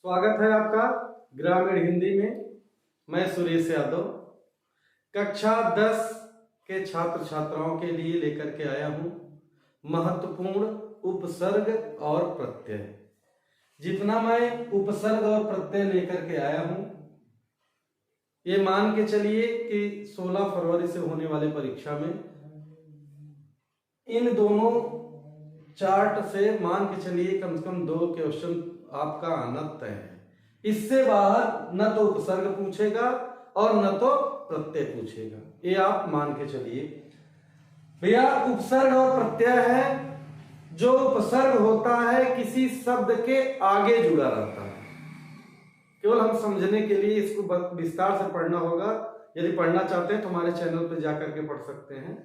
स्वागत है आपका ग्रामीण हिंदी में। मैं सुरेश यादव कक्षा 10 के छात्र छात्राओं के लिए लेकर के आया हूं महत्वपूर्ण उपसर्ग और प्रत्यय। जितना मैं उपसर्ग और प्रत्यय लेकर के आया हूं, ये मान के चलिए कि 16 फरवरी से होने वाले परीक्षा में इन दोनों चार्ट से मान के चलिए कम से कम 2 क्वेश्चन आपका आना तय है। इससे बाहर न तो उपसर्ग पूछेगा और न तो प्रत्यय पूछेगा, ये आप मान के चलिए। भैया उपसर्ग और प्रत्यय है जो उपसर्ग होता है किसी शब्द के आगे जुड़ा रहता है। केवल हम समझने के लिए इसको विस्तार से पढ़ना होगा। यदि पढ़ना चाहते हैं तो हमारे चैनल पर जाकर के पढ़ सकते हैं।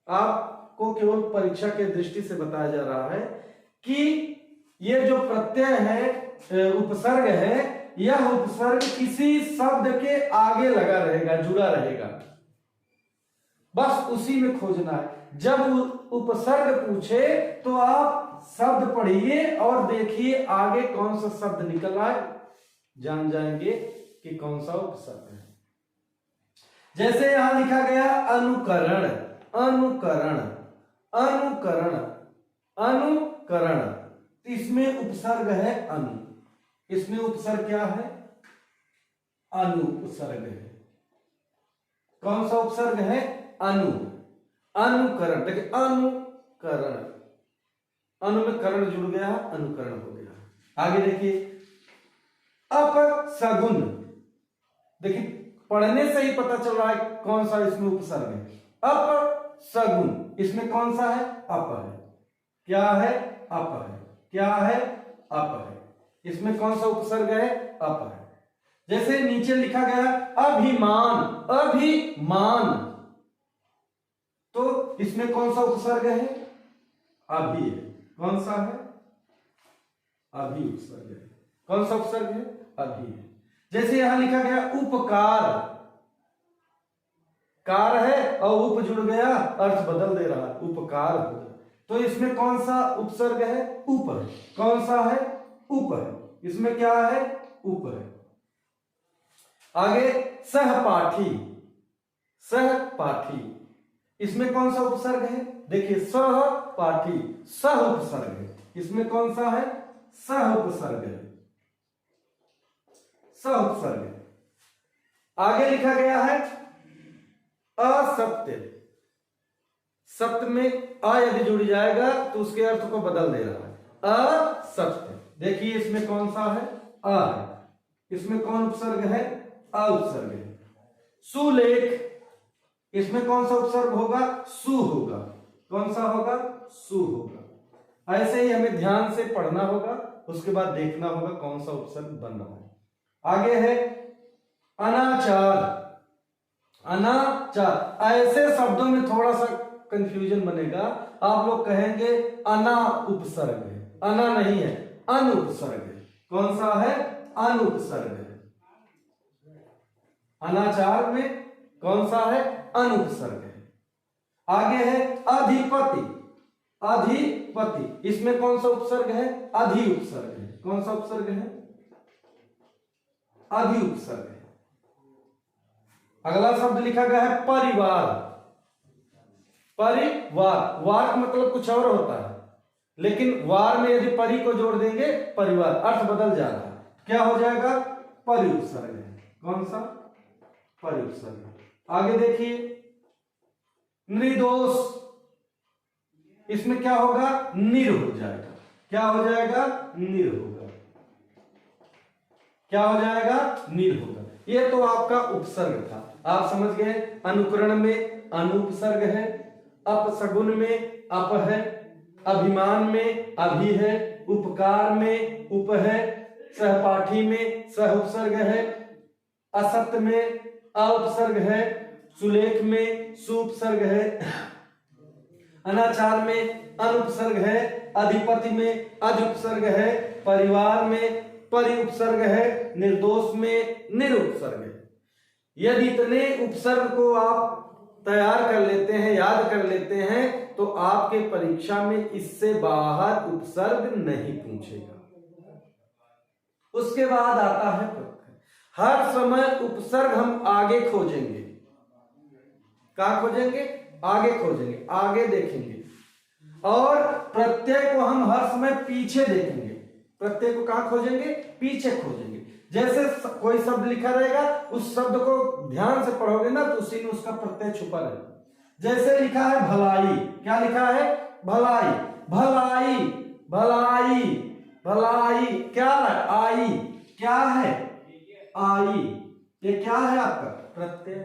आपको केवल परीक्षा के दृष्टि से बताया जा रहा है कि ये जो प्रत्यय है, उपसर्ग है, यह उपसर्ग किसी शब्द के आगे लगा रहेगा, जुड़ा रहेगा। बस उसी में खोजना है। जब उपसर्ग पूछे तो आप शब्द पढ़िए और देखिए आगे कौन सा शब्द निकल आए, जान जाएंगे कि कौन सा उपसर्ग है। जैसे यहां लिखा गया अनुकरण, अनुकरण, अनुकरण, अनुकरण, इसमें उपसर्ग है अनु। इसमें उपसर्ग क्या है? अनु उपसर्ग है। कौन सा उपसर्ग है? अनु। अनुकरण, देखिए अनुकरण, अनु में करण जुड़ गया, अनुकरण हो गया। आगे देखिए अपसगुन, देखिए पढ़ने से ही पता चल रहा है कौन सा इसमें उपसर्ग है। अपसगुन, इसमें कौन सा है? अप है। क्या है? अप है। क्या है? अप है। इसमें कौन सा उपसर्ग है? अप है। जैसे नीचे लिखा गया अभिमान, अभिमान, तो इसमें कौन सा उपसर्ग है? अभि है। कौन सा है? अभि उपसर्ग है। कौन सा उपसर्ग है? अभि है। जैसे यहां लिखा गया उपकार, कार है और उप जुड़ गया, अर्थ बदल दे रहा है, उपकार हो गया। तो इसमें कौन सा उपसर्ग है? उप है। कौन सा है? उप है। इसमें क्या है? उप है। आगे सहपाठी, सहपाठी, इसमें कौन सा उपसर्ग है? देखिए सहपाठी, सह उपसर्ग है। इसमें कौन सा है? सह उपसर्ग है। सह उपसर्ग है। आगे लिखा गया है असत्य, सत्य में अ यदि जुड़ जाएगा तो उसके अर्थ को बदल दे रहा है। असत्य, देखिए इसमें कौन सा है? अ है। इसमें कौन उपसर्ग है? अ उपसर्ग है। सुलेख, इसमें कौन सा उपसर्ग होगा? सु होगा। कौन सा होगा? सु होगा। ऐसे ही हमें ध्यान से पढ़ना होगा, उसके बाद देखना होगा कौन सा उपसर्ग बन रहा है। आगे है अनाचार, अनाचार, ऐसे शब्दों में थोड़ा सा कंफ्यूजन बनेगा। आप लोग कहेंगे अना उपसर्ग है, अना नहीं है, अनु उपसर्ग है। कौन सा है? अनु उपसर्ग है। अनाचार में कौन सा है? अनु उपसर्ग है। आगे है अधिपति, अधिपति, इसमें कौन सा उपसर्ग है? अधि उपसर्ग है। कौन सा उपसर्ग है? अधि उपसर्ग है। अगला शब्द लिखा गया है परिवार, परिवार, वार का मतलब कुछ और होता है, लेकिन वार में यदि परि को जोड़ देंगे परिवार, अर्थ बदल जा रहा है। क्या हो जाएगा? परि उपसर्ग है। कौन सा? परि उपसर्ग। आगे देखिए निर्दोष, इसमें क्या होगा? निर हो जाएगा। क्या हो जाएगा? निर होगा। क्या हो जाएगा? निर होगा। ये तो आपका उपसर्ग था, आप समझ गए। अनुकरण में अनुपसर्ग है, अपसगुन में अप है, अभिमान में अभि है, उपकार में उप है, सहपाठी में सह उपसर्ग है, असत्य में अउपसर्ग है, सुलेख में सुपसर्ग है, अनाचार में अनुपसर्ग है, अधिपति में अधिउपसर्ग है, परिवार में परि उपसर्ग है, निर्दोष में निरुपसर्ग है। यदि इतने उपसर्ग को आप तैयार कर लेते हैं, याद कर लेते हैं, तो आपके परीक्षा में इससे बाहर उपसर्ग नहीं पूछेगा। उसके बाद आता है प्रत्यय। हर समय उपसर्ग हम आगे खोजेंगे। कहां खोजेंगे? आगे खोजेंगे, आगे देखेंगे। और प्रत्यय को हम हर समय पीछे देखेंगे। प्रत्यय को कहां खोजेंगे? पीछे खोजेंगे। जैसे कोई शब्द लिखा रहेगा, उस शब्द को ध्यान से पढ़ोगे ना तो उसी में उसका प्रत्यय छुपा रहेगा। जैसे लिखा है भलाई, क्या लिखा है? भलाई, भलाई, भलाई, भलाई, क्या है? आई, क्या है? आई। ये क्या है? आपका प्रत्यय।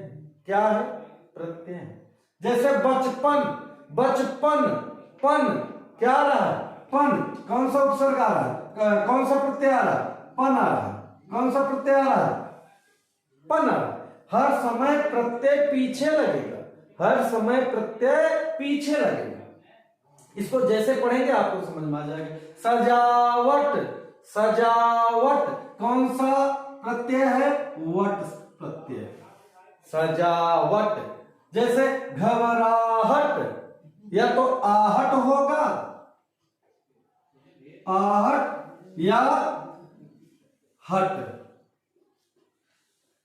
क्या है? प्रत्यय। जैसे बचपन, बचपन, पन, क्या आ रहा है? पन। कौन सा उपसर्ग आ रहा है? कौन सा प्रत्यय आ रहा है? पन आ रहा है। कौन सा प्रत्यय आ रहा है? पन आ रहा है। हर समय प्रत्यय पीछे लगेगा, हर समय प्रत्यय पीछे लगेगा। इसको जैसे पढ़ेंगे आपको समझ में आ जाएगा। सजावट, सजावट, कौन सा प्रत्यय है? वट प्रत्यय, सजावट। जैसे घबराहट, या तो आहट होगा, आहट या हट।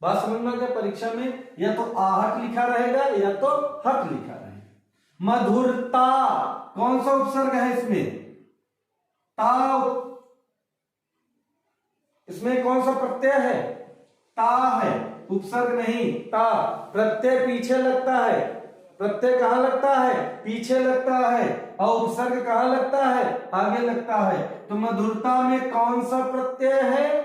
बात समझ में आ गया? परीक्षा में या तो आहट लिखा रहेगा या तो हट लिखा रहेगा। मधुरता, कौन सा उपसर्ग है इसमें? ता। इसमें कौन सा प्रत्यय है? ता है, उपसर्ग नहीं, ता। प्रत्यय पीछे लगता है। प्रत्यय कहां लगता है? पीछे लगता है। और उपसर्ग कहां लगता है? आगे लगता है। तो मधुरता में कौन सा प्रत्यय है?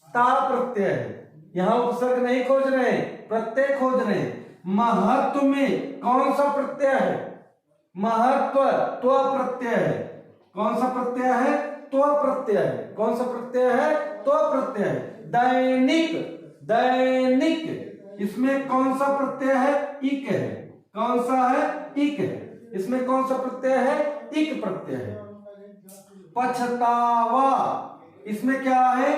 ता प्रत्यय है। यहां उपसर्ग नहीं खोज रहे हैं, प्रत्यय खोज रहे हैं। महत्व में कौन सा प्रत्यय है? महत्व, त्व प्रत्यय है। कौन सा प्रत्यय है? त्व प्रत्यय है। कौन सा प्रत्यय है? त्व प्रत्यय है। दैनिक, दैनिक, इसमें कौन सा प्रत्यय है? इक है। कौन सा है? इक है। इसमें कौन सा प्रत्यय है? इक प्रत्यय है। पछतावा, इसमें क्या है?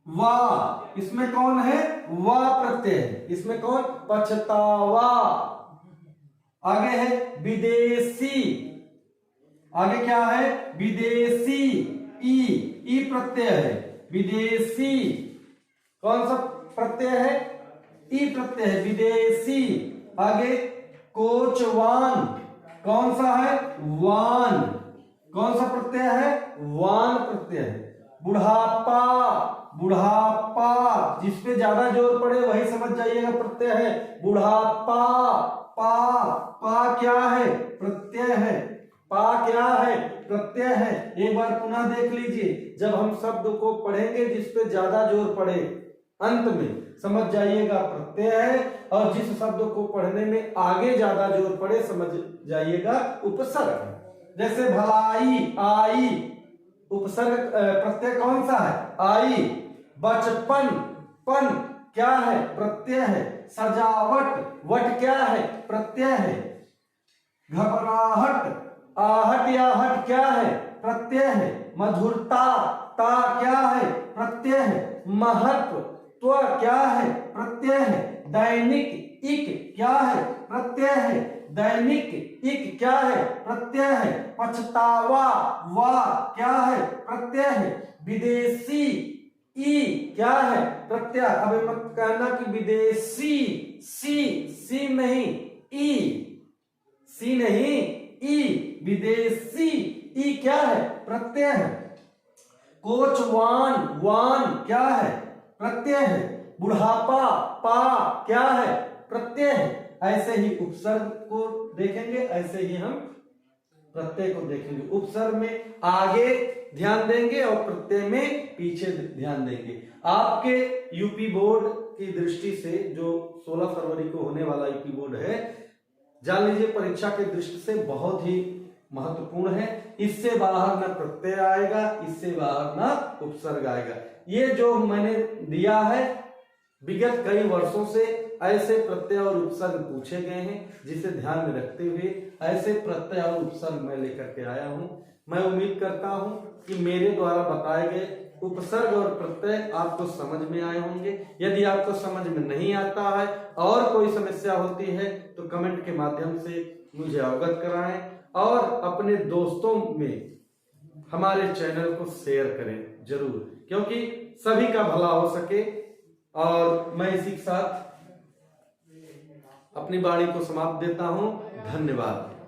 वा। इसमें कौन है? वा प्रत्यय है। इसमें कौन? पछतावा। आगे है विदेशी, आगे क्या है? विदेशी, ई प्रत्यय है। विदेशी, कौन सा प्रत्यय है? ई प्रत्यय है, विदेशी। आगे कोचवान, कौन सा है? वान। कौन सा प्रत्यय है? वान प्रत्यय है। बुढ़ापा, बुढ़ापा, जिसपे ज्यादा जोर पड़े वही समझ जाइएगा प्रत्यय है। बुढ़ापा, पा, पा क्या है? प्रत्यय है। पा क्या है? प्रत्यय है। एक बार पुनः देख लीजिए, जब हम शब्द को पढ़ेंगे जिसपे ज्यादा जोर पड़े अंत में समझ जाइएगा प्रत्यय है, और जिस शब्द को पढ़ने में आगे ज्यादा जोर पड़े समझ जाइएगा उपसर्ग है। जैसे भलाई, आई, उपसर्ग प्रत्यय कौन सा है? आई। बचपन, पन क्या है? प्रत्यय है। सजावट, वट क्या है? प्रत्यय है। घबराहट, आहट या हट क्या है? प्रत्यय है। मधुरता, ता क्या है? प्रत्यय है। महत्व, त्व क्या है? प्रत्यय है। दैनिक, इक क्या है? प्रत्यय है। दैनिक, इक क्या है? प्रत्यय है। पछतावा, वा क्या है? प्रत्यय है। विदेशी, ई क्या है? प्रत्यय। अब मत कहना कि विदेशी, सी नहीं, ई, सी नहीं, ई, विदेशी, ई क्या है? प्रत्यय है। कोचवान, वान क्या है? प्रत्यय है। बुढ़ापा, पा क्या है? प्रत्यय है। ऐसे ही उपसर्ग को देखेंगे, ऐसे ही हम प्रत्यय को देखेंगे। उपसर्ग में आगे ध्यान देंगे और प्रत्यय में पीछे ध्यान देंगे। आपके यूपी बोर्ड की दृष्टि से, जो 16 फरवरी को होने वाला यूपी बोर्ड है, जान लीजिए परीक्षा के दृष्टि से बहुत ही महत्वपूर्ण है। इससे बाहर ना प्रत्यय आएगा, इससे बाहर ना उपसर्ग आएगा। ये जो मैंने दिया है, विगत कई वर्षों से ऐसे प्रत्यय और उपसर्ग पूछे गए हैं, जिसे ध्यान में रखते हुए ऐसे प्रत्यय और उपसर्ग मैं लेकर के आया हूं। मैं उम्मीद करता हूं कि मेरे द्वारा बताए गए उपसर्ग और प्रत्यय आपको समझ में आए होंगे। यदि आपको समझ में नहीं आता है और कोई समस्या होती है तो कमेंट के माध्यम से मुझे अवगत कराएं, और अपने दोस्तों में हमारे चैनल को शेयर करें जरूर, क्योंकि सभी का भला हो सके। और मैं इसी के साथ अपनी वाणी को समाप्त देता हूं। धन्यवाद।